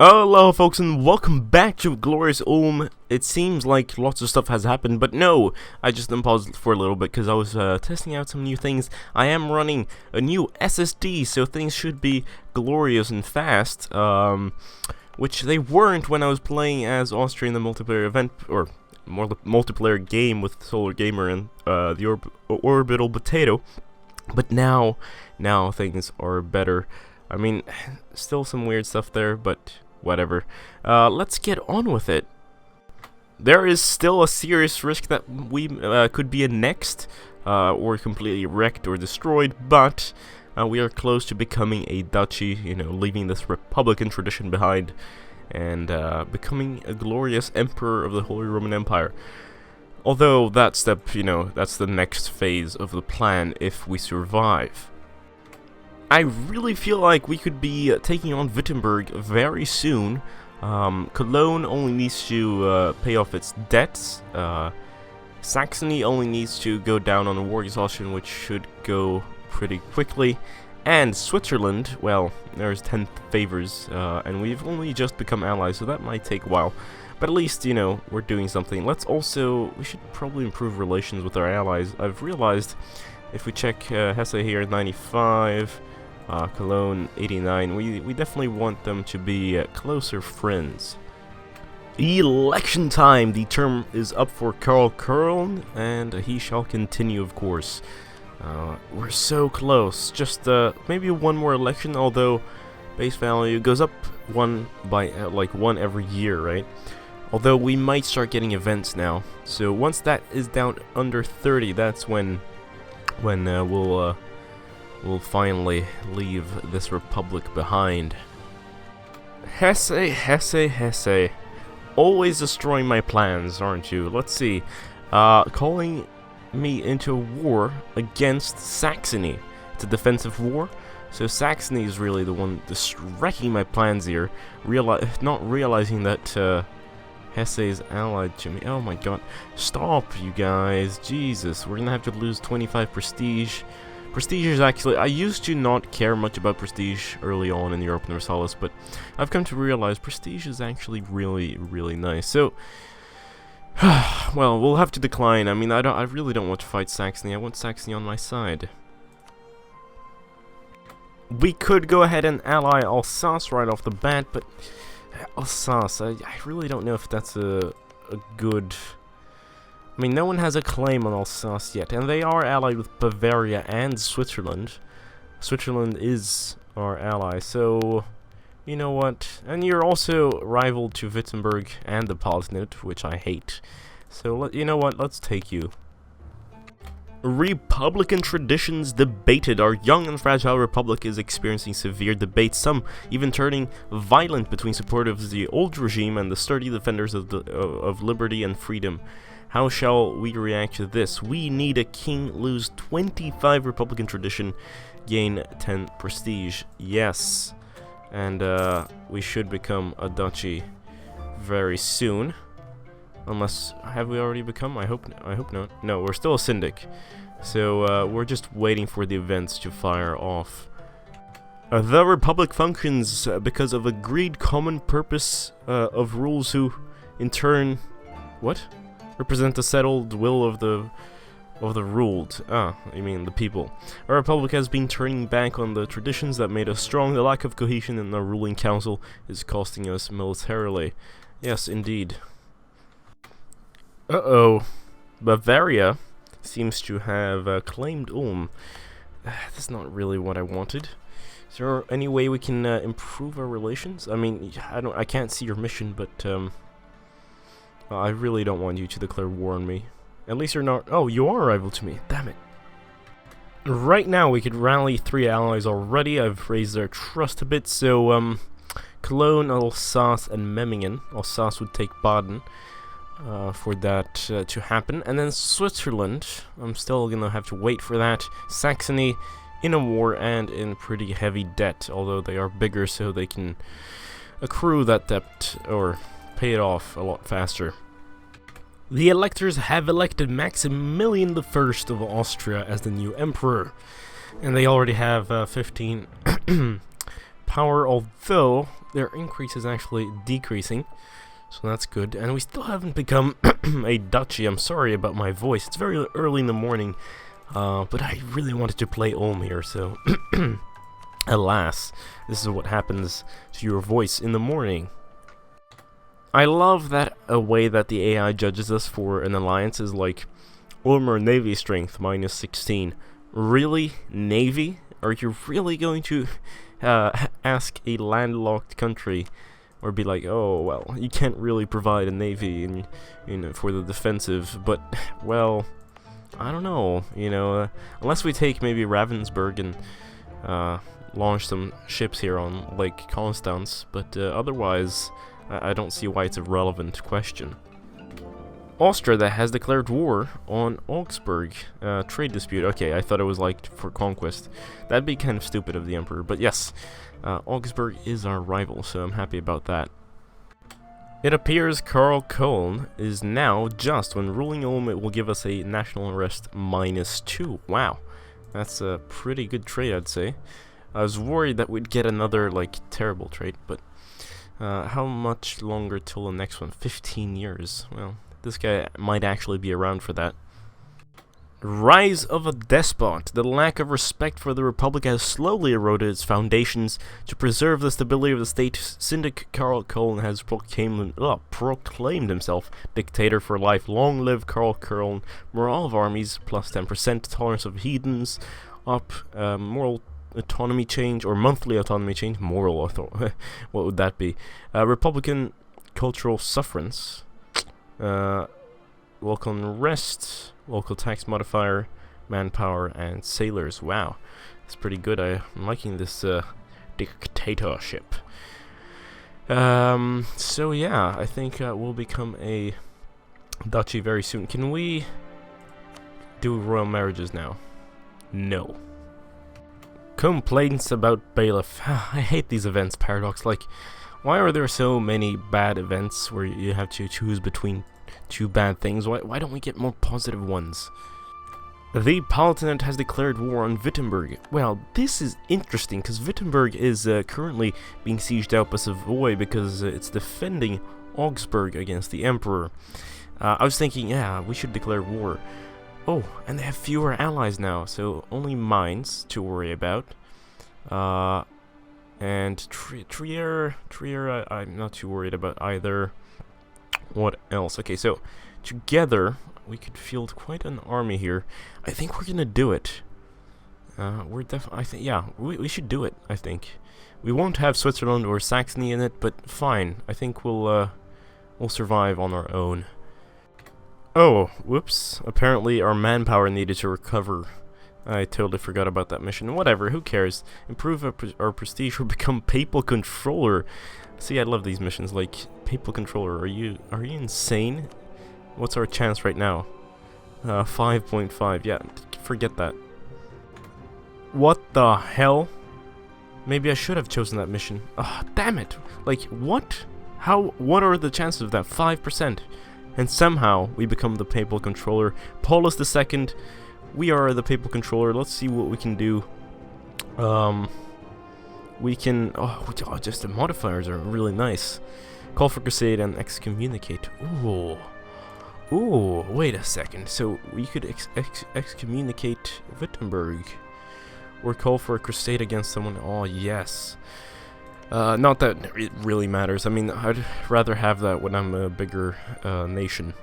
Hello folks and welcome back to Glorious Ulm. It seems like lots of stuff has happened, but no, I just unpaused for a little bit because I was testing out some new things. I am running a new SSD, so things should be glorious and fast, which they weren't when I was playing as Austria in the multiplayer event, or more multiplayer game with Solar Gamer and the Orbital Potato, but now things are better. I mean, still some weird stuff there, but whatever. Let's get on with it. There is still a serious risk that we could be annexed, or completely wrecked or destroyed, but we are close to becoming a duchy, leaving this republican tradition behind, and becoming a glorious emperor of the Holy Roman Empire. Although that step, that's the next phase of the plan if we survive. I really feel like we could be taking on Wittenberg very soon. Cologne only needs to pay off its debts. Saxony only needs to go down on a war exhaustion, which should go pretty quickly. And Switzerland, well, there's 10 favors, and we've only just become allies, so that might take a while. But at least, we're doing something. We should probably improve relations with our allies. I've realized, if we check Hesse here, 95... Cologne 89. We definitely want them to be closer friends. Election time. The term is up for Karl Köln, and he shall continue, of course. We're so close. Just maybe one more election. Although base value goes up one by one every year, right? Although we might start getting events now. So once that is down under 30, that's when we'll finally leave this republic behind. Hesse. Always destroying my plans, aren't you? Let's see. Calling me into a war against Saxony. It's a defensive war. So Saxony is really the one wrecking my plans here. Not realizing that Hesse is allied to me. Oh my god. Stop, you guys. Jesus. We're gonna have to lose 25 prestige. Prestige is actually... I used to not care much about prestige early on in the Europa Universalis, but I've come to realize prestige is actually really, really nice. So, well, we'll have to decline. I mean, I really don't want to fight Saxony. I want Saxony on my side. We could go ahead and ally Alsace right off the bat, but Alsace, I really don't know if that's a good... I mean, no one has a claim on Alsace yet, and they are allied with Bavaria and Switzerland. Switzerland is our ally, so you know what? And you're also rival to Wittenberg and the Palatinate, which I hate. So you know what? Let's take you. Republican traditions debated. Our young and fragile republic is experiencing severe debates, some even turning violent between supporters of the old regime and the sturdy defenders of liberty and freedom. How shall we react to this? We need a king, lose 25 Republican tradition, gain 10 prestige. Yes. And we should become a duchy very soon. Unless, have we already become? I hope not. No, we're still a syndic. So we're just waiting for the events to fire off. The Republic functions because of agreed common purpose of rules who, in turn... What? Represent the settled will of the ruled. Ah, you mean the people. Our republic has been turning back on the traditions that made us strong. The lack of cohesion in our ruling council is costing us militarily. Yes, indeed. Uh-oh. Bavaria seems to have claimed Ulm. That's not really what I wanted. Is there any way we can improve our relations? I mean, I can't see your mission, but I really don't want you to declare war on me. At least you're not... Oh, you are a rival to me. Damn it. Right now, we could rally 3 allies already. I've raised their trust a bit. So, Cologne, Alsace, and Memmingen. Alsace would take Baden for that to happen. And then Switzerland. I'm still going to have to wait for that. Saxony in a war and in pretty heavy debt. Although they are bigger, so they can accrue that debt or pay it off a lot faster. The electors have elected Maximilian I of Austria as the new emperor, and they already have 15 power, although their increase is actually decreasing. So that's good. And we still haven't become a duchy. I'm sorry about my voice. It's very early in the morning. But I really wanted to play Ulm here, so... Alas, this is what happens to your voice in the morning. I love that a way that the AI judges us for an alliance is like... Ulmer Navy Strength, minus 16. Really? Navy? Are you really going to ask a landlocked country, or be like, oh, well, you can't really provide a navy for the defensive, but, well, I don't know, unless we take maybe Ravensburg and launch some ships here on Lake Constance, but otherwise, I don't see why it's a relevant question. Austria that has declared war on Augsburg. Trade dispute. Okay, I thought it was like for conquest. That'd be kind of stupid of the Emperor, but yes, Augsburg is our rival, so I'm happy about that. It appears Karl Köln is now just when ruling Ulm. It will give us a national arrest -2. Wow, that's a pretty good trade, I'd say. I was worried that we'd get another like terrible trade, but how much longer till the next one? 15 years. Well. This guy might actually be around for that. Rise of a despot. The lack of respect for the Republic has slowly eroded its foundations. To preserve the stability of the state, Syndic Karl Köln has proclaimed himself dictator for life. Long live Karl Köln. Morale of armies, plus 10%. Tolerance of heathens, up. Moral autonomy change, or monthly autonomy change. Moral authority. What would that be? Republican cultural sufferance. Local unrest, local tax modifier, manpower, and sailors. Wow, that's pretty good. I'm liking this dictatorship. So yeah, I think we'll become a duchy very soon. Can we do royal marriages now? No. Complaints about bailiff. I hate these events, Paradox. Like, why are there so many bad events where you have to choose between two bad things? Why don't we get more positive ones? The Palatinate has declared war on Wittenberg. Well, this is interesting, because Wittenberg is currently being sieged out by Savoy because it's defending Augsburg against the Emperor. I was thinking, yeah, we should declare war. Oh, and they have fewer allies now, so only Mainz to worry about. And Trier, I'm not too worried about either. What else? Okay, so together we could field quite an army here. I think we're gonna do it. I think, yeah, we should do it. I think we won't have Switzerland or Saxony in it, but fine. I think we'll survive on our own. Oh, whoops! Apparently our manpower needed to recover. I totally forgot about that mission. Whatever, who cares? Improve our prestige or become papal controller. See, I love these missions, like papal controller. Are you insane? What's our chance right now? 5.5. Yeah, forget that. What the hell? Maybe I should have chosen that mission. Ah, damn it! Like, what? How? What are the chances of that? 5%. And somehow we become the papal controller. Paulus II. We are the papal controller. Let's see what we can do. We can... Oh, just the modifiers are really nice. Call for crusade and excommunicate. Ooh. Ooh, wait a second. So we could excommunicate Wittenberg. Or call for a crusade against someone. Oh, yes. Not that it really matters. I mean, I'd rather have that when I'm a bigger nation.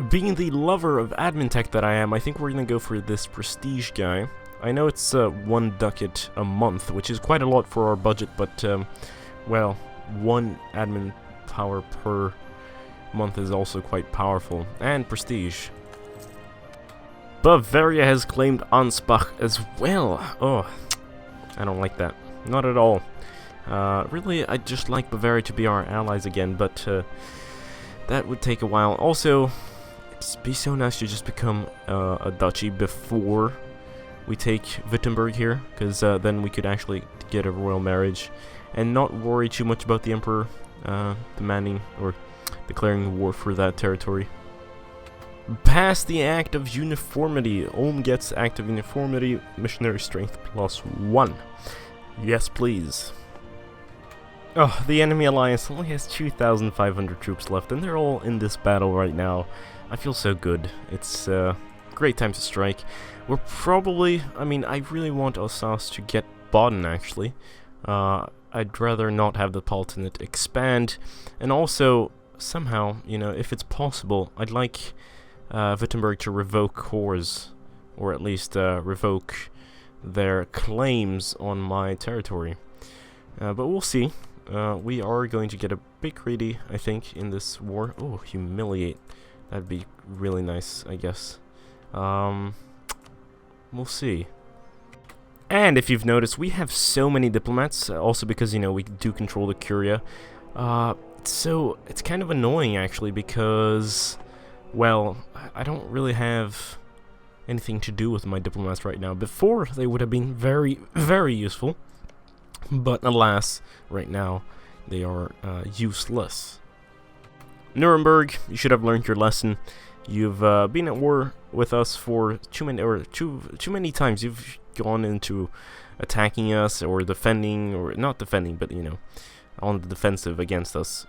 Being the lover of admin tech that I am, I think we're gonna go for this prestige guy. I know it's 1 ducat a month, which is quite a lot for our budget, but, well, 1 admin power per month is also quite powerful. And prestige. Bavaria has claimed Ansbach as well. Oh, I don't like that. Not at all. Really, I'd just like Bavaria to be our allies again, but that would take a while. Also, it'd be so nice to just become a duchy before we take Wittenberg here, because then we could actually get a royal marriage and not worry too much about the Emperor demanding or declaring war for that territory. Pass the Act of Uniformity. Ulm gets Act of Uniformity, missionary strength +1. Yes, please. Oh, the enemy alliance only has 2,500 troops left, and they're all in this battle right now. I feel so good. It's a great time to strike. We're probably... I mean, I really want Osas to get Baden, actually. I'd rather not have the Palatinate expand. And also, somehow, you know, if it's possible, I'd like Wittenberg to revoke cores. Or at least revoke their claims on my territory. But we'll see. We are going to get a bit greedy, I think, in this war. Oh, humiliate. That'd be really nice, I guess. We'll see. And if you've noticed, we have so many diplomats, also because, you know, we do control the Curia. So it's kind of annoying, actually, because, well, I don't really have anything to do with my diplomats right now. Before, they would have been very, very useful. But alas, right now, they are useless. Nuremberg, you should have learned your lesson. You've been at war with us for too many times. You've gone into attacking us or defending, or not defending, but, you know, on the defensive against us,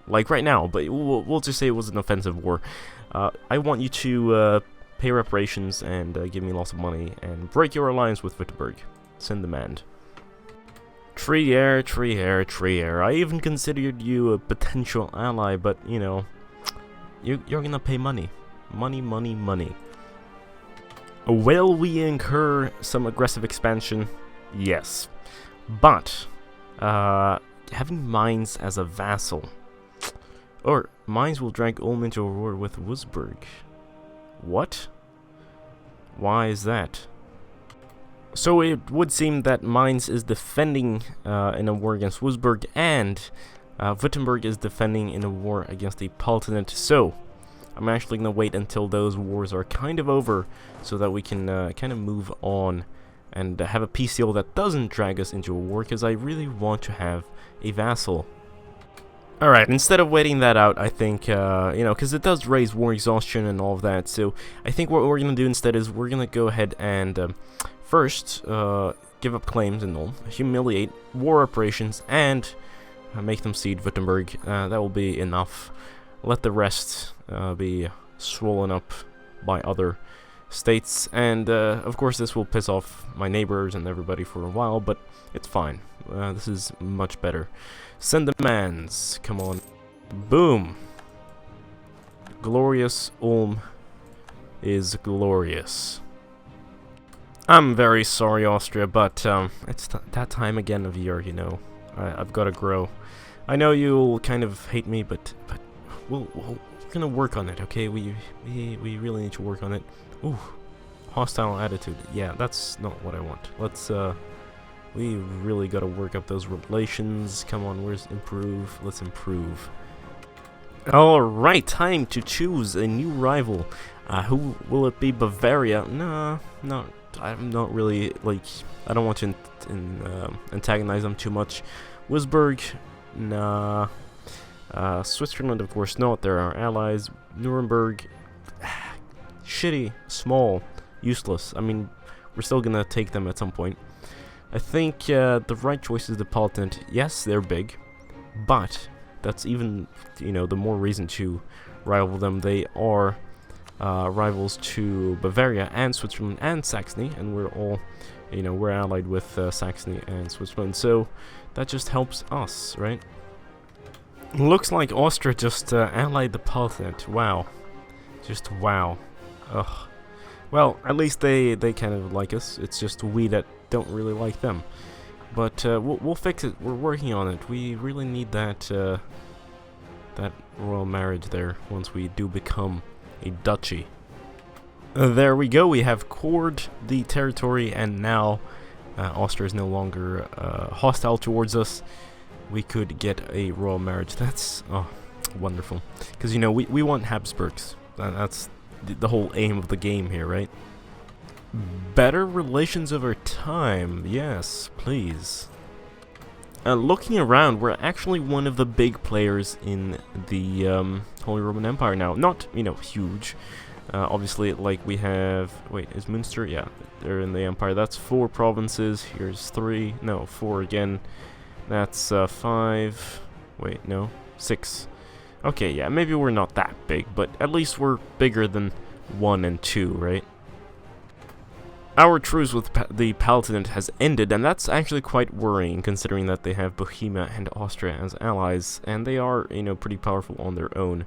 like right now. But we'll just say it was an offensive war. I want you to pay reparations and give me lots of money and break your alliance with Wittenberg. Send demand. Trier, Trier, Trier. I even considered you a potential ally, but, you know, you're gonna pay money. Money, money, money. Will we incur some aggressive expansion? Yes. But, having Mainz as a vassal. Or, Mainz will drag Ulm into a war with Wurzburg. What? Why is that? So it would seem that Mainz is defending in a war against Wurzburg, and Wittenberg is defending in a war against the Palatinate. So I'm actually going to wait until those wars are kind of over, so that we can kind of move on and have a peace deal that doesn't drag us into a war, because I really want to have a vassal. Alright, instead of waiting that out, I think, you know, because it does raise war exhaustion and all of that, so I think what we're going to do instead is we're going to go ahead and first give up claims in Ulm, humiliate war operations, and make them cede Wittenberg. That will be enough. Let the rest be swollen up by other states, and of course this will piss off my neighbors and everybody for a while, but it's fine. This is much better. Send demands. Come on. Boom. Glorious Ulm is glorious. I'm very sorry, Austria, but it's that time again of year, you know. I've got to grow. I know you'll kind of hate me, but we're gonna work on it, okay? We really need to work on it. Ooh, hostile attitude. Yeah, that's not what I want. Let's we really gotta work up those relations. Come on, where's improve? Let's improve. Alright, time to choose a new rival. Who will it be? Bavaria? Nah, no. I'm not really, like, I don't want to antagonize them too much. Wurzburg? Nah. Switzerland, of course not. They're our allies. Nuremberg? Shitty. Small. Useless. I mean, we're still gonna take them at some point. I think the right choice is the Palatinate. Yes, they're big, but that's even, you know, the more reason to rival them. They are rivals to Bavaria and Switzerland and Saxony, and we're all, you know, we're allied with Saxony and Switzerland, so that just helps us, right? Looks like Austria just allied the Palatinate. Wow. Just wow. Ugh. Well, at least they kind of like us. It's just we that don't really like them. But we'll fix it. We're working on it. We really need that that royal marriage there once we do become a duchy. There we go. We have cored the territory, and now Austria is no longer hostile towards us. We could get a royal marriage. That's wonderful. Because, you know, we want Habsburgs. That's the whole aim of the game here, right? Better relations over time. Yes, please. Looking around, we're actually one of the big players in the Holy Roman Empire now. Not, you know, huge. Obviously, like we have... Wait, is Munster? Yeah, they're in the Empire. That's 4 provinces. Here's 3. No, 4 again. That's 5. Wait, no. 6. Okay, yeah, maybe we're not that big, but at least we're bigger than 1 and 2, right? Our truce with the Palatinate has ended, and that's actually quite worrying, considering that they have Bohemia and Austria as allies, and they are, you know, pretty powerful on their own.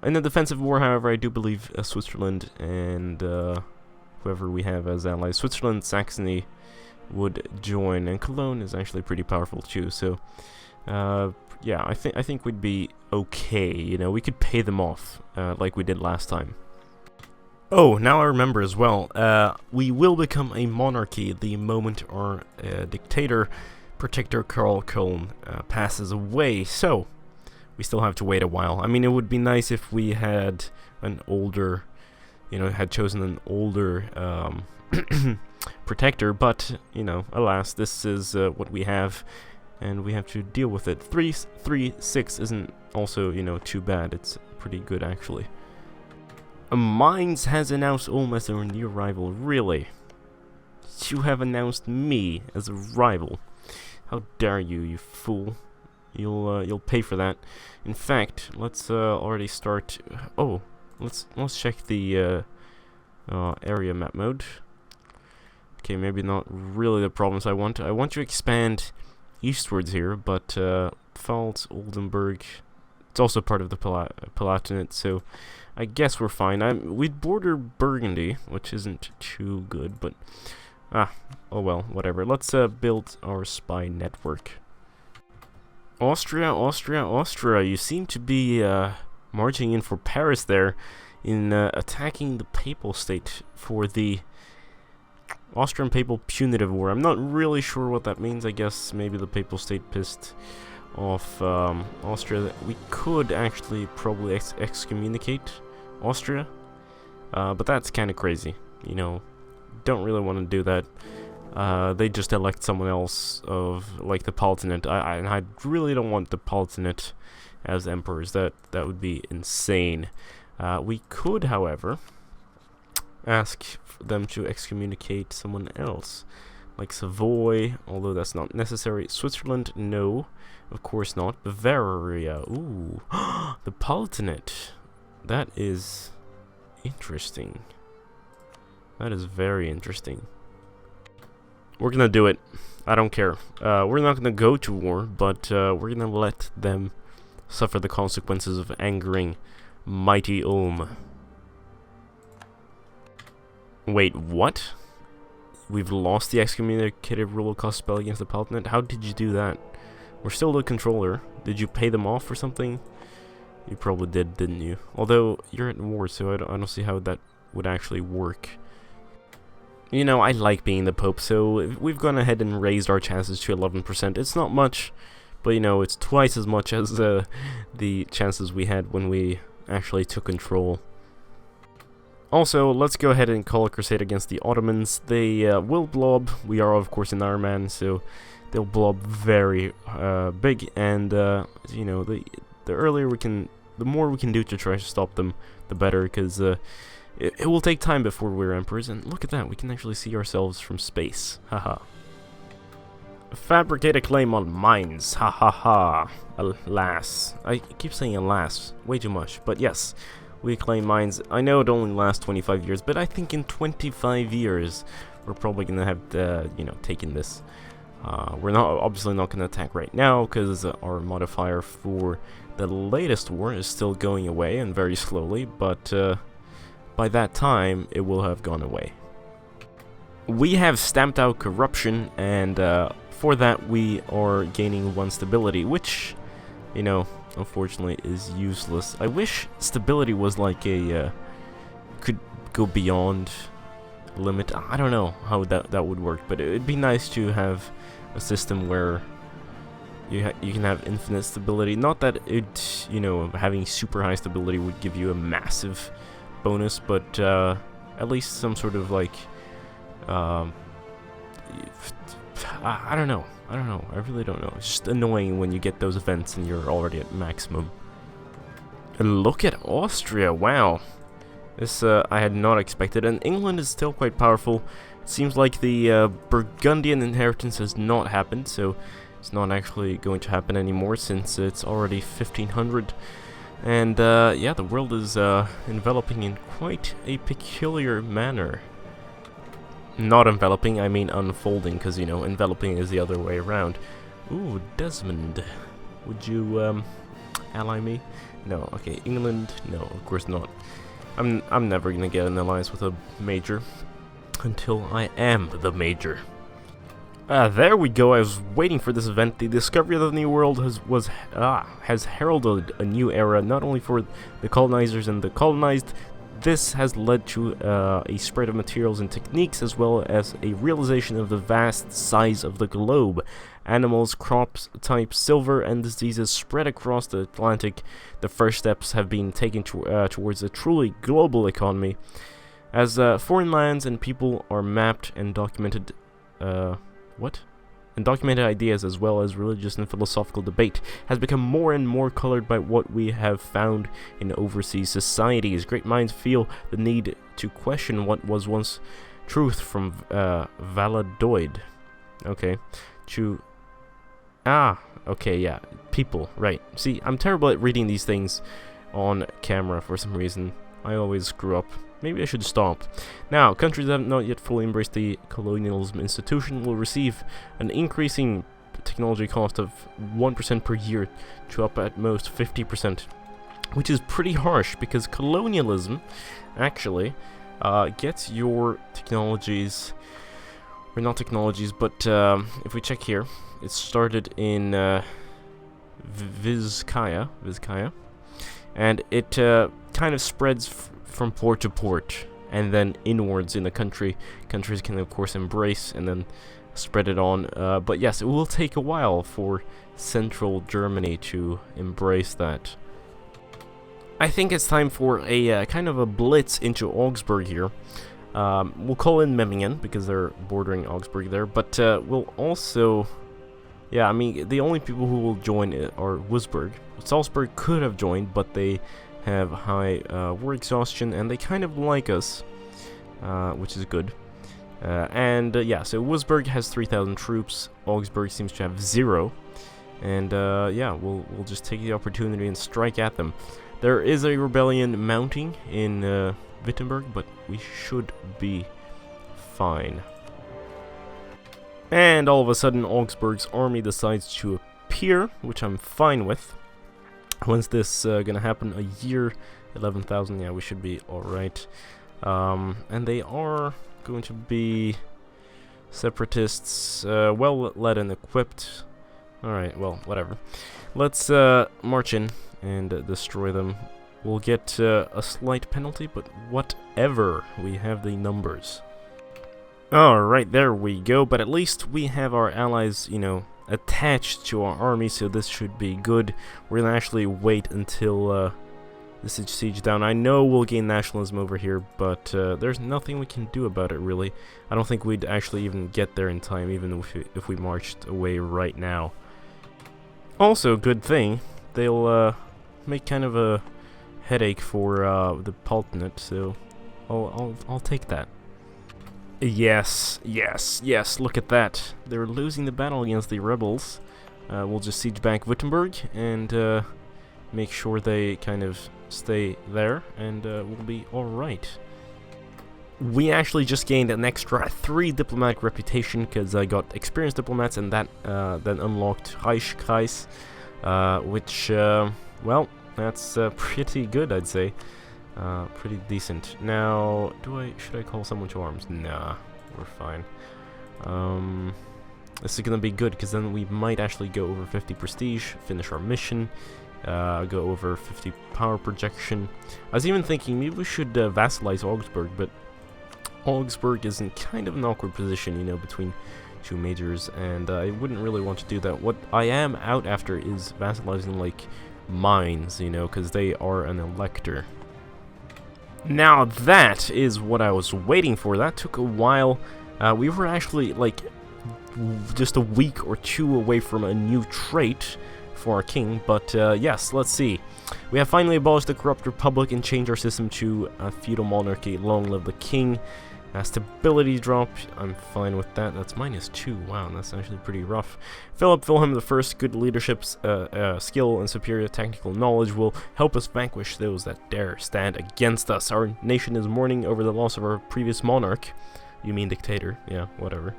In the defensive war, however, I do believe Switzerland and whoever we have as allies, Switzerland, Saxony, would join, and Cologne is actually pretty powerful too. So, yeah, I think we'd be okay. You know, we could pay them off like we did last time. Oh, now I remember as well. We will become a monarchy the moment our dictator, Protector Karl Köln, passes away. So we still have to wait a while. I mean, it would be nice if we had an older, you know, had chosen an older protector, but, you know, alas, this is what we have, and we have to deal with it. 3-3-6 isn't also, you know, too bad. It's pretty good, actually. Mainz has announced Ulm as their new rival. Really? You have announced me as a rival. How dare you, you fool. You'll pay for that. In fact, let's already start... Oh, let's check the area map mode. Okay, maybe not really the problems I want. I want to expand eastwards here, but Pfalz, Oldenburg, it's also part of the Palatinate, so I guess we're fine. We border Burgundy, which isn't too good, but oh well, whatever. Let's build our spy network. Austria, Austria, Austria. You seem to be marching in for Paris there, in attacking the Papal State for the Austrian Papal Punitive War. I'm not really sure what that means. I guess maybe the Papal State pissed off Austria. We could actually probably excommunicate Austria, but that's kind of crazy. You know, don't really want to do that. They just elect someone else of like the Palatinate. And I really don't want the Palatinate as emperors. That would be insane. We could, however, ask them to excommunicate someone else, like Savoy, although that's not necessary. Switzerland, no, of course not. Bavaria, ooh, the Palatinate. That is interesting. That is very interesting. We're gonna do it. I don't care. We're not gonna go to war, but we're gonna let them suffer the consequences of angering mighty Ulm. Wait, what? We've lost the excommunicated rule cost spell against the Palatinate? How did you do that? We're still the controller. Did you pay them off or something? You probably did, didn't you? Although, you're at war, so I don't see how that would actually work. You know, I like being the Pope, so we've gone ahead and raised our chances to 11%. It's not much, but you know, it's twice as much as the chances we had when we actually took control. Also, let's go ahead and call a crusade against the Ottomans. They will blob. We are, of course, in Iron Man, so they'll blob very big, and you know, the earlier we can, the more we can do to try to stop them, the better, because it will take time before we're emperors, and look at that, we can actually see ourselves from space. Haha. Fabricate a claim on Mainz. Ha ha ha. Alas. I keep saying alas way too much, but yes, we claim Mainz. I know it only lasts 25 years, but I think in 25 years we're probably gonna have you know, taken this. We're obviously not gonna attack right now because our modifier for the latest war is still going away, and very slowly, but by that time it will have gone away. We have stamped out corruption, and for that we are gaining 1 stability, which, you know, unfortunately is useless. I wish stability was like a could go beyond limit. I don't know how that would work, but it'd be nice to have a system where you can have infinite stability. Not that it, you know, having super high stability would give you a massive bonus, but at least some sort of like I don't know. I really don't know. It's just annoying when you get those events and you're already at maximum. And look at Austria. Wow. This I had not expected, and England is still quite powerful. It seems like the Burgundian inheritance has not happened, so it's not actually going to happen anymore since it's already 1500. And yeah, the world is enveloping in quite a peculiar manner. Not enveloping, I mean unfolding, because, you know, enveloping is the other way around. Ooh, Desmond. Would you ally me? No, okay, England, no, of course not. I'm never gonna get an alliance with a major until I am the major. There we go. I was waiting for this event. The discovery of the New World has heralded a new era, not only for the colonizers and the colonized. This has led to a spread of materials and techniques, as well as a realization of the vast size of the globe. Animals, crops, types, silver, and diseases spread across the Atlantic. The first steps have been taken towards a truly global economy. As foreign lands and people are mapped and documented, documented ideas, as well as religious and philosophical debate, has become more and more colored by what we have found in overseas societies. Great minds feel the need to question what was once truth from Valladolid. Okay, okay, yeah, people, right. See, I'm terrible at reading these things on camera for some reason. I always screw up. Maybe I should stop. Now, countries that have not yet fully embraced the colonialism institution will receive an increasing technology cost of 1% per year to up at most 50%, which is pretty harsh because colonialism actually gets your technologies, or not technologies, but if we check here, it started in Vizcaya, and it kind of spreads from port to port, and then inwards in the country. Countries can of course embrace and then spread it on, but yes, it will take a while for central Germany to embrace that. I think it's time for a kind of a blitz into Augsburg here. We'll call in Memmingen because they're bordering Augsburg there, but we'll also, yeah, I mean, the only people who will join are Wurzburg. Salzburg could have joined, but they have high war exhaustion, and they kind of like us, which is good. Yeah, so Wurzburg has 3,000 troops, Augsburg seems to have 0, and yeah, we'll just take the opportunity and strike at them. There is a rebellion mounting in Wittenberg, but we should be fine. And all of a sudden, Augsburg's army decides to appear, which I'm fine with. When's this gonna happen? A year, 11,000. Yeah, we should be alright. And they are going to be separatists, well led and equipped. Alright, well, whatever. Let's march in and destroy them. We'll get a slight penalty, but whatever. We have the numbers. Alright, there we go. But at least we have our allies, you know, attached to our army, so this should be good. We're gonna actually wait until this is siege down. I know we'll gain nationalism over here, but there's nothing we can do about it, really. I don't think we'd actually even get there in time, even if we marched away right now. Also, good thing, they'll make kind of a headache for the Palatinate, so I'll take that. Yes, look at that. They're losing the battle against the rebels. We'll just siege back Wittenberg and make sure they kind of stay there, and we'll be alright. We actually just gained an extra 3 diplomatic reputation because I got experienced diplomats, and that then unlocked Reichskreis, which, well, that's pretty good, I'd say. Pretty decent. Now, should I call someone to arms? Nah, we're fine. This is gonna be good because then we might actually go over 50 prestige, finish our mission, go over 50 power projection. I was even thinking maybe we should vassalize Augsburg, but Augsburg is in kind of an awkward position, you know, between two majors, and I wouldn't really want to do that. What I am out after is vassalizing, like, Mainz, you know, because they are an elector. Now that is what I was waiting for. That took a while. We were actually like just a week or two away from a new trait, for our king. But yes, let's see. We have finally abolished the corrupt republic and changed our system to a feudal monarchy. Long live the king. Stability drop, I'm fine with that. That's -2. Wow, that's actually pretty rough. Philip Wilhelm I, good leadership skill and superior technical knowledge will help us vanquish those that dare stand against us. Our nation is mourning over the loss of our previous monarch. You mean dictator? Yeah, whatever.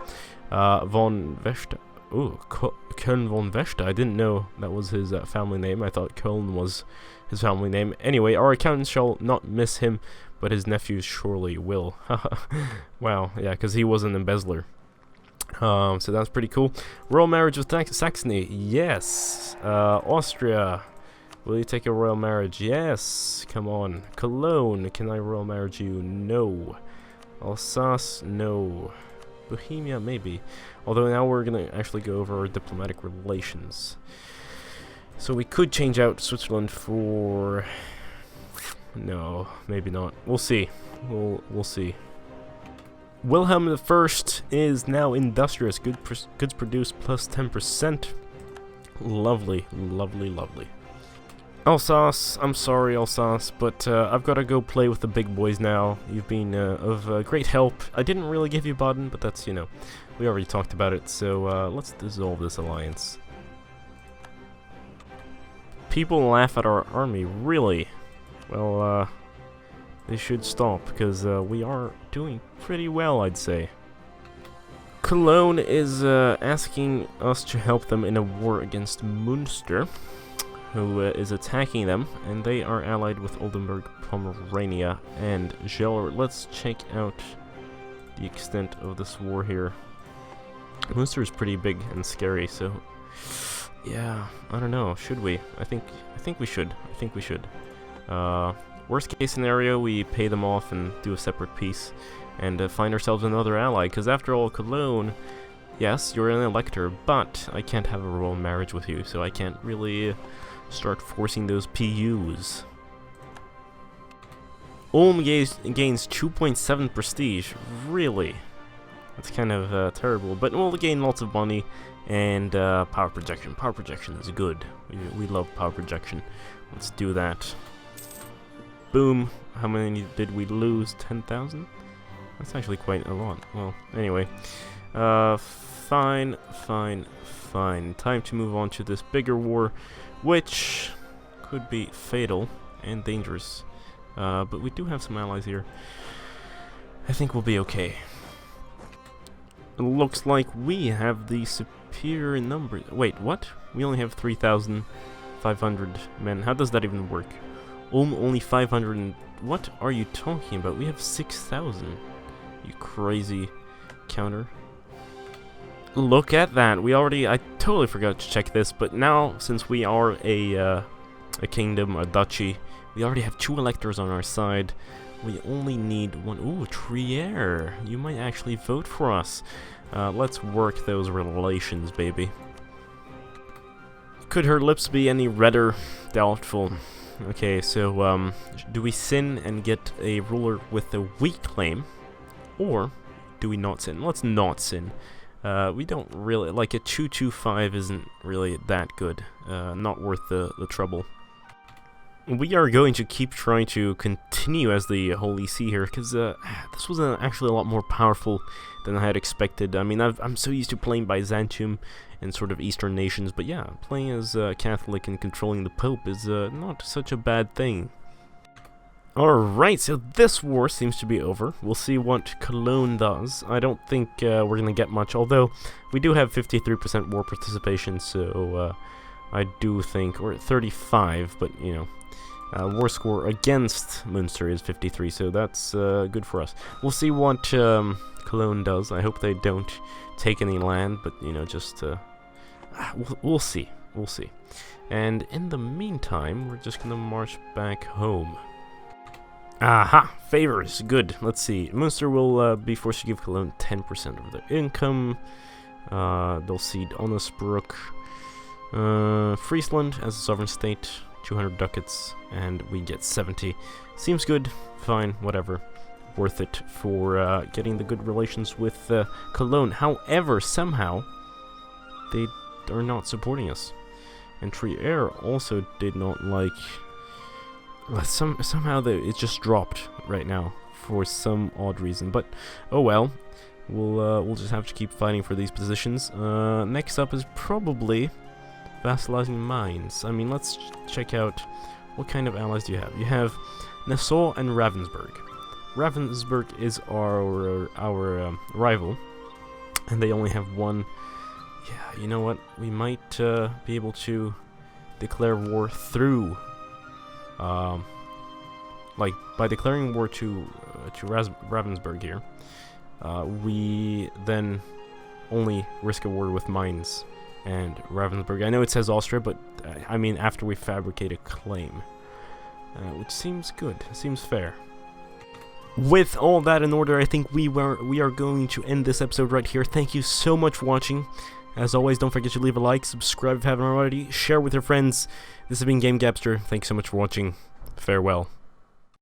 Von Vesta. Ooh, Köln von Vesta. I didn't know that was his family name. I thought Köln was his family name. Anyway, our accountants shall not miss him, but his nephews surely will. Wow, yeah, because he was an embezzler. So that's pretty cool. Royal marriage with Saxony. Yes. Austria. Will you take a royal marriage? Yes. Come on. Cologne. Can I royal marriage you? No. Alsace. No. Bohemia, maybe. Although now we're going to actually go over our diplomatic relations. So we could change out Switzerland for... No, maybe not. We'll see. We'll see. Wilhelm I is now industrious. Goods produced plus 10%. Lovely, lovely, lovely. Alsace, I'm sorry Alsace, but I've got to go play with the big boys now. You've been of great help. I didn't really give you Baden, but that's, you know, we already talked about it, so let's dissolve this alliance. People laugh at our army, really? Well, they should stop, because we are doing pretty well, I'd say. Cologne is asking us to help them in a war against Münster, who is attacking them, and they are allied with Oldenburg, Pomerania, and Geller. Let's check out the extent of this war here. Münster is pretty big and scary, so yeah, I don't know. Should we? I think we should. I think we should. Worst case scenario, we pay them off and do a separate peace, and find ourselves another ally. Because after all, Cologne, yes, you're an elector, but I can't have a royal marriage with you, so I can't really start forcing those PUs. Ulm gains 2.7 prestige. Really? That's kind of terrible, but we'll gain lots of money and power projection. Power projection is good. We love power projection. Let's do that. Boom. How many did we lose? 10,000? That's actually quite a lot. Well, anyway. Fine. Time to move on to this bigger war, which could be fatal and dangerous. But we do have some allies here. I think we'll be okay. It looks like we have the superior numbers. Wait, what? We only have 3,500 men. How does that even work? Only 500 and... What are you talking about? We have 6,000. You crazy counter. Look at that. I totally forgot to check this, but now, since we are a kingdom, a duchy, we already have 2 electors on our side. We only need 1. Ooh, Trier. You might actually vote for us. Let's work those relations, baby. Could her lips be any redder? Doubtful. Okay, so, do we sin and get a ruler with a weak claim? Or do we not sin? Let's not sin. We don't really... Like, a 225 isn't really that good. Not worth the trouble. We are going to keep trying to continue as the Holy See here, because this was actually a lot more powerful than I had expected. I mean, I'm so used to playing Byzantium and sort of Eastern nations, but yeah, playing as Catholic and controlling the Pope is not such a bad thing. Alright, so this war seems to be over. We'll see what Cologne does. I don't think we're going to get much, although we do have 53% war participation, so I do think, or 35, but you know. War score against Münster is 53, so that's good for us. We'll see what Cologne does. I hope they don't take any land, but you know, just we'll see. We'll see. And in the meantime, we're just gonna march back home. Aha! Favors! Good. Let's see. Münster will be forced to give Cologne 10% of their income. They'll cede Onnesbruck. Friesland as a sovereign state. 200 ducats, and we get 70. Seems good, fine, whatever. Worth it for getting the good relations with Cologne. However, somehow, they are not supporting us. And Trier also did not like... somehow it just dropped right now for some odd reason. But, oh well. We'll just have to keep fighting for these positions. Next up is probably vassalizing mines. I mean, let's check out what kind of allies do you have. You have Nassau and Ravensburg. Ravensburg is our rival, and they only have one. Yeah, you know what? We might be able to declare war through, like by declaring war to Ravensburg here. We then only risk a war with mines and Ravensburg. I know it says Austria, but I mean after we fabricate a claim, which seems good, seems fair. With all that in order, I think we are going to end this episode right here. Thank you so much for watching. As always, don't forget to leave a like, subscribe if you haven't already, share with your friends. This has been GameGabster. Thanks so much for watching. Farewell.